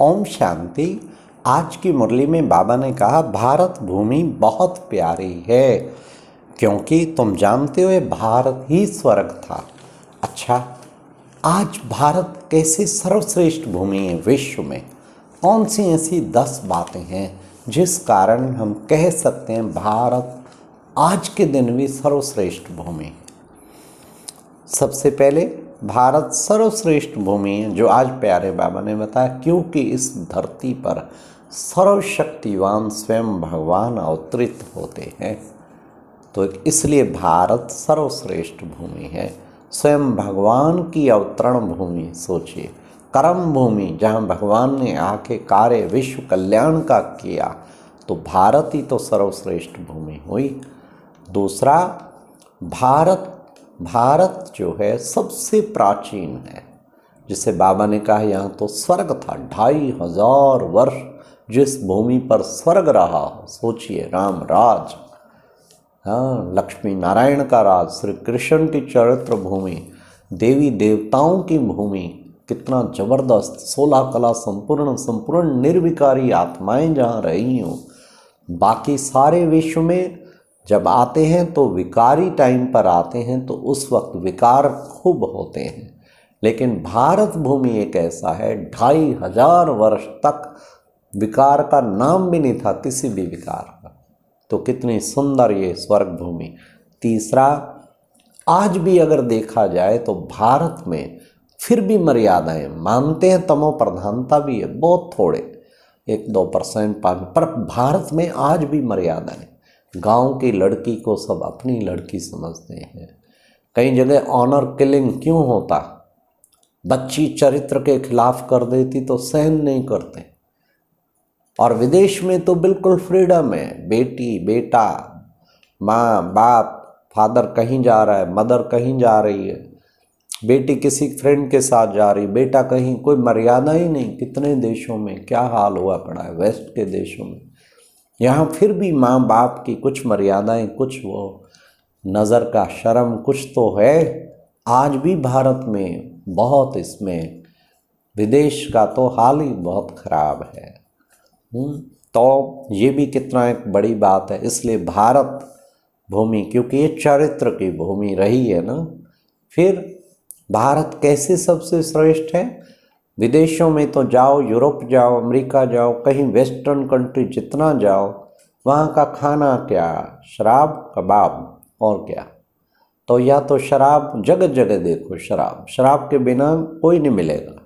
ओम शांति। आज की मुरली में बाबा ने कहा भारत भूमि बहुत प्यारी है क्योंकि तुम जानते हो ये भारत ही स्वर्ग था। अच्छा, आज भारत कैसे सर्वश्रेष्ठ भूमि है विश्व में? कौन सी ऐसी 10 बातें हैं जिस कारण हम कह सकते हैं भारत आज के दिन भी सर्वश्रेष्ठ भूमि है? सबसे पहले भारत सर्वश्रेष्ठ भूमि है जो आज प्यारे बाबा ने बताया क्योंकि इस धरती पर सर्वशक्तिवान स्वयं भगवान अवतरित होते हैं। तो इसलिए भारत सर्वश्रेष्ठ भूमि है, स्वयं भगवान की अवतरण भूमि। सोचिए, कर्म भूमि जहाँ भगवान ने आके कार्य विश्व कल्याण का किया, तो भारत ही तो सर्वश्रेष्ठ भूमि हुई। दूसरा, भारत जो है सबसे प्राचीन है, जिसे बाबा ने कहा यहाँ तो स्वर्ग था। 2500 वर्ष जिस भूमि पर स्वर्ग रहा, सोचिए, राम राज, हाँ, लक्ष्मी नारायण का राज, श्री कृष्ण की चरित्र भूमि, देवी देवताओं की भूमि, कितना जबरदस्त, 16 कला संपूर्ण निर्विकारी आत्माएं जहाँ रही हों। बाकी सारे विश्व में जब आते हैं तो विकारी टाइम पर आते हैं, तो उस वक्त विकार खूब होते हैं। लेकिन भारत भूमि एक ऐसा है, 2500 वर्ष तक विकार का नाम भी नहीं था, किसी भी विकार का। तो कितनी सुंदर ये स्वर्ग भूमि। तीसरा, आज भी अगर देखा जाए तो भारत में फिर भी मर्यादाएं मानते हैं, तमो प्रधानता भी है, बहुत थोड़े 1-2% पर भारत में आज भी मर्यादाएं। गांव की लड़की को सब अपनी लड़की समझते हैं। कई जगह ऑनर किलिंग क्यों होता? बच्ची चरित्र के खिलाफ कर देती तो सहन नहीं करते। और विदेश में तो बिल्कुल फ्रीडम है, बेटी बेटा, माँ बाप, फादर कहीं जा रहा है, मदर कहीं जा रही है, बेटी किसी फ्रेंड के साथ जा रही, बेटा कहीं, कोई मर्यादा ही नहीं। कितने देशों में क्या हाल हुआ पड़ा है, वेस्ट के देशों में। यहाँ फिर भी माँ बाप की कुछ मर्यादाएं, कुछ वो नज़र का शर्म कुछ तो है। आज भी भारत में बहुत, इसमें विदेश का तो हाल ही बहुत ख़राब है। तो ये भी कितना एक बड़ी बात है। इसलिए भारत भूमि, क्योंकि ये चरित्र की भूमि रही है ना। फिर भारत कैसे सबसे श्रेष्ठ है? विदेशों में तो जाओ, यूरोप जाओ, अमेरिका जाओ, कहीं वेस्टर्न कंट्री जितना जाओ, वहाँ का खाना क्या? शराब, कबाब, और क्या? तो या तो शराब, जगह जगह देखो शराब के बिना कोई नहीं मिलेगा।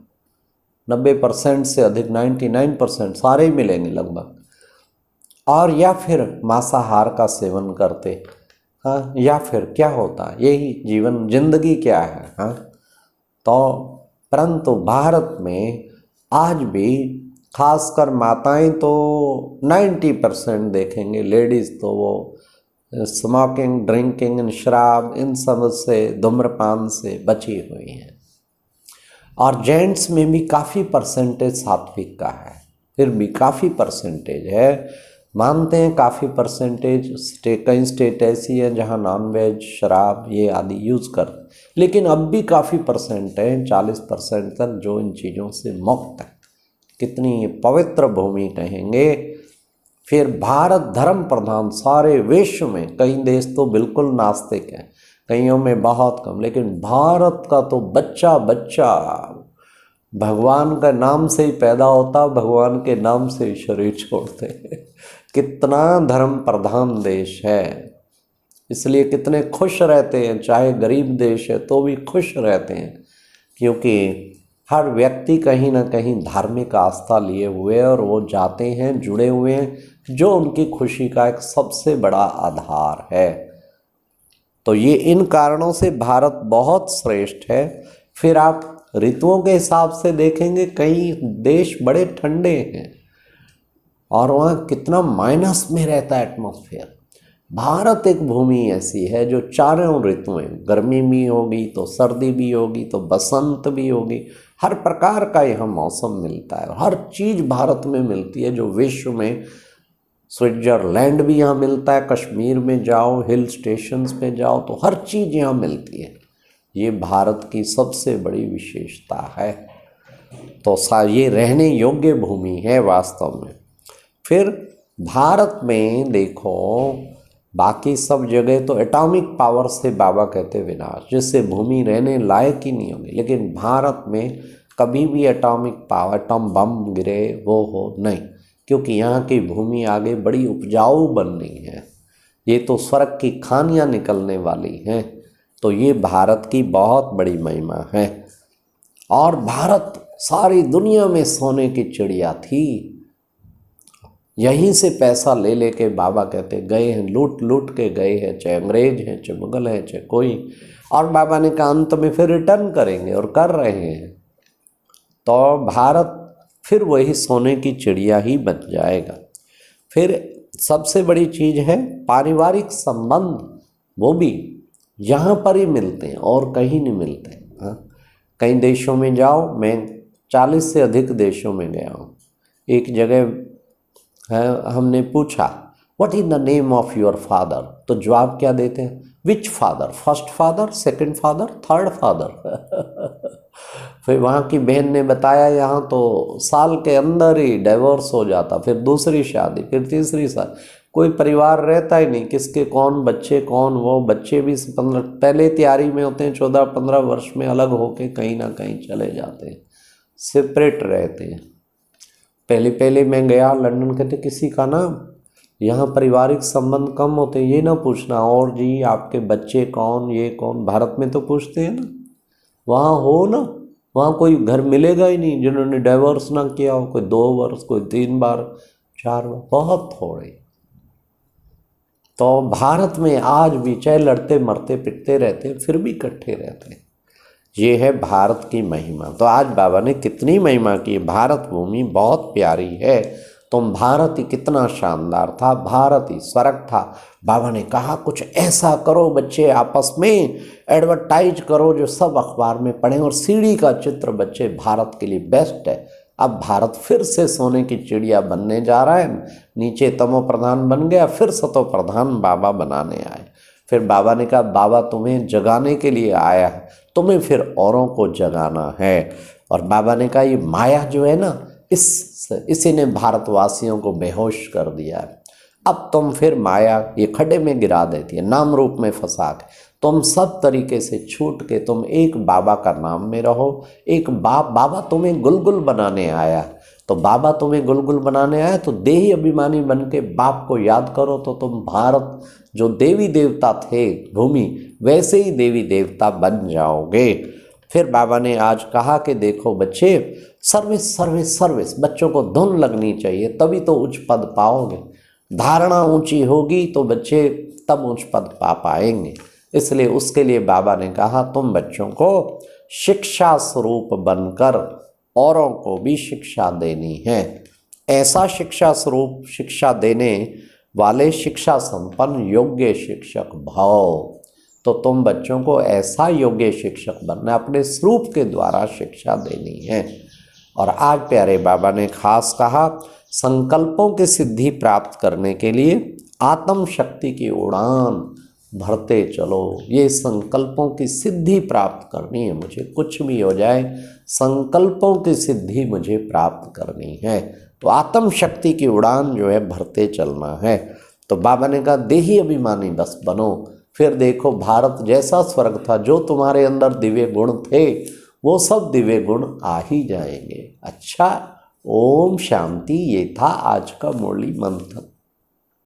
90% से अधिक, 99% सारे ही मिलेंगे लगभग। और या फिर मांसाहार का सेवन करते, हाँ, या फिर क्या होता, यही जीवन जिंदगी क्या है, हाँ। तो परंतु भारत में आज भी खासकर माताएं तो 90% देखेंगे, लेडीज़ तो वो स्मोकिंग, ड्रिंकिंग, शराब, इन सब से, धूम्रपान से बची हुई हैं। और जेंट्स में भी काफ़ी परसेंटेज सात्विक का है, फिर भी काफ़ी परसेंटेज है, मानते हैं काफ़ी परसेंटेज। कई स्टेट ऐसी है जहां नॉन वेज, शराब ये आदि यूज़ कर, लेकिन अब भी काफ़ी परसेंट है, 40% तक, जो इन चीज़ों से मुक्त है। कितनी पवित्र भूमि कहेंगे। फिर भारत धर्म प्रधान सारे विश्व में, कई देश तो बिल्कुल नास्तिक हैं, कईयों में बहुत कम, लेकिन भारत का तो बच्चा बच्चा भगवान का नाम से ही पैदा होता, भगवान के नाम से ही शरीर छोड़ते हैं। कितना धर्म प्रधान देश है। इसलिए कितने खुश रहते हैं, चाहे गरीब देश है तो भी खुश रहते हैं, क्योंकि हर व्यक्ति कहीं ना कहीं धार्मिक आस्था लिए हुए और वो जाते हैं, जुड़े हुए हैं, जो उनकी खुशी का एक सबसे बड़ा आधार है। तो ये इन कारणों से भारत बहुत श्रेष्ठ है। फिर आप ऋतुओं के हिसाब से देखेंगे, कई देश बड़े ठंडे हैं और वहाँ कितना माइनस में रहता है एटमॉस्फेयर। भारत एक भूमि ऐसी है जो चारों ऋतुएं, गर्मी भी होगी तो सर्दी भी होगी तो बसंत भी होगी, हर प्रकार का यहाँ मौसम मिलता है। हर चीज़ भारत में मिलती है जो विश्व में, स्विट्जरलैंड भी यहाँ मिलता है, कश्मीर में जाओ, हिल स्टेशंस पे जाओ तो हर चीज़ यहाँ मिलती है। ये भारत की सबसे बड़ी विशेषता है। तो ये रहने योग्य भूमि है वास्तव में। फिर भारत में देखो बाकी सब जगह तो एटॉमिक पावर से बाबा कहते विनाश, जिससे भूमि रहने लायक ही नहीं होगी, लेकिन भारत में कभी भी एटॉमिक पावर, एटॉम बम गिरे वो हो नहीं, क्योंकि यहाँ की भूमि आगे बड़ी उपजाऊ बननी है। ये तो स्वर्ग की खानियाँ निकलने वाली हैं। तो ये भारत की बहुत बड़ी महिमा है। और भारत सारी दुनिया में सोने की चिड़िया थी। यहीं से पैसा ले लेके बाबा कहते गए हैं, लूट लूट के गए हैं, चाहे अंग्रेज हैं, चाहे मुगल हैं, चाहे कोई। और बाबा ने कहा अंत में फिर रिटर्न करेंगे, और कर रहे हैं। तो भारत फिर वही सोने की चिड़िया ही बन जाएगा। फिर सबसे बड़ी चीज़ है पारिवारिक संबंध, वो भी यहाँ पर ही मिलते हैं और कहीं नहीं मिलते। हाँ, कई देशों में जाओ, मैं 40 से अधिक देशों में गया हूँ। एक जगह है, हमने पूछा what is the name of your father, तो जवाब क्या देते हैं, which father, first father, second father, third father. फिर वहाँ की बहन ने बताया यहाँ तो साल के अंदर ही डिवोर्स हो जाता, फिर दूसरी शादी, फिर तीसरी शादी, कोई परिवार रहता ही नहीं, किसके कौन बच्चे कौन वो, बच्चे भी 15 पहले तैयारी में होते हैं, 14-15 वर्ष में अलग होके कहीं ना कहीं चले जाते हैं, सेपरेट रहते हैं। पहले मैं गया लंदन, कहते किसी का ना यहाँ पारिवारिक संबंध कम होते, ये ना पूछना और जी आपके बच्चे कौन, ये कौन। भारत में तो पूछते हैं ना, वहाँ हो ना, वहाँ कोई घर मिलेगा ही नहीं जिन्होंने डाइवोर्स ना किया हो, कोई 2 वर्ष, कोई 3 बार, 4 बार, बहुत थोड़े। तो भारत में आज भी चाहे लड़ते मरते पिटते रहते फिर भी इकट्ठे रहते हैं। ये है भारत की महिमा। तो आज बाबा ने कितनी महिमा की। भारत भूमि बहुत प्यारी है। तुम भारत ही कितना शानदार था, भारत ही स्वर्ग था। बाबा ने कहा कुछ ऐसा करो बच्चे आपस में एडवर्टाइज करो जो सब अखबार में पढ़ें, और सीढ़ी का चित्र बच्चे भारत के लिए बेस्ट है। अब भारत फिर से सोने की चिड़िया बनने जा रहा है। नीचे तमो प्रधान बन गया, फिर सतो प्रधान बाबा बनाने आए। फिर बाबा ने कहा बाबा तुम्हें जगाने के लिए आया है, तुम्हें फिर औरों को जगाना है। और बाबा ने कहा ये माया जो है ना, इसी ने भारतवासियों को बेहोश कर दिया है। अब तुम फिर माया ये खड्डे में गिरा देती है, नाम रूप में फंसा के। तुम सब तरीके से छूट के तुम एक बाबा का नाम में रहो। एक बाबा तुम्हें गुलगुल बनाने आया। तो बाबा तुम्हें गुलगुल बनाने आया तो देही अभिमानी बन के बाप को याद करो, तो तुम भारत जो देवी देवता थे भूमि, वैसे ही देवी देवता बन जाओगे। फिर बाबा ने आज कहा कि देखो बच्चे, सर्विस सर्विस सर्विस, बच्चों को धुन लगनी चाहिए, तभी तो उच्च पद पाओगे। धारणा ऊंची होगी तो बच्चे तब उच्च पद पा पाएंगे। इसलिए उसके लिए बाबा ने कहा तुम बच्चों को शिक्षा स्वरूप बनकर औरों को भी शिक्षा देनी है। ऐसा शिक्षा स्वरूप शिक्षा देने वाले शिक्षा संपन्न योग्य शिक्षक भाव। तो तुम बच्चों को ऐसा योग्य शिक्षक बनना, अपने स्वरूप के द्वारा शिक्षा देनी है। और आज प्यारे बाबा ने खास कहा संकल्पों की सिद्धि प्राप्त करने के लिए आत्म शक्ति की उड़ान भरते चलो। ये संकल्पों की सिद्धि प्राप्त करनी है मुझे, कुछ भी हो जाए संकल्पों की सिद्धि मुझे प्राप्त करनी है। तो आत्म शक्ति की उड़ान जो है भरते चलना है। तो बाबा ने कहा देही अभिमानी बस बनो, फिर देखो भारत जैसा स्वर्ग था, जो तुम्हारे अंदर दिव्य गुण थे वो सब दिव्य गुण आ ही जाएंगे। अच्छा, ओम शांति। ये था आज का मुरली मंथन।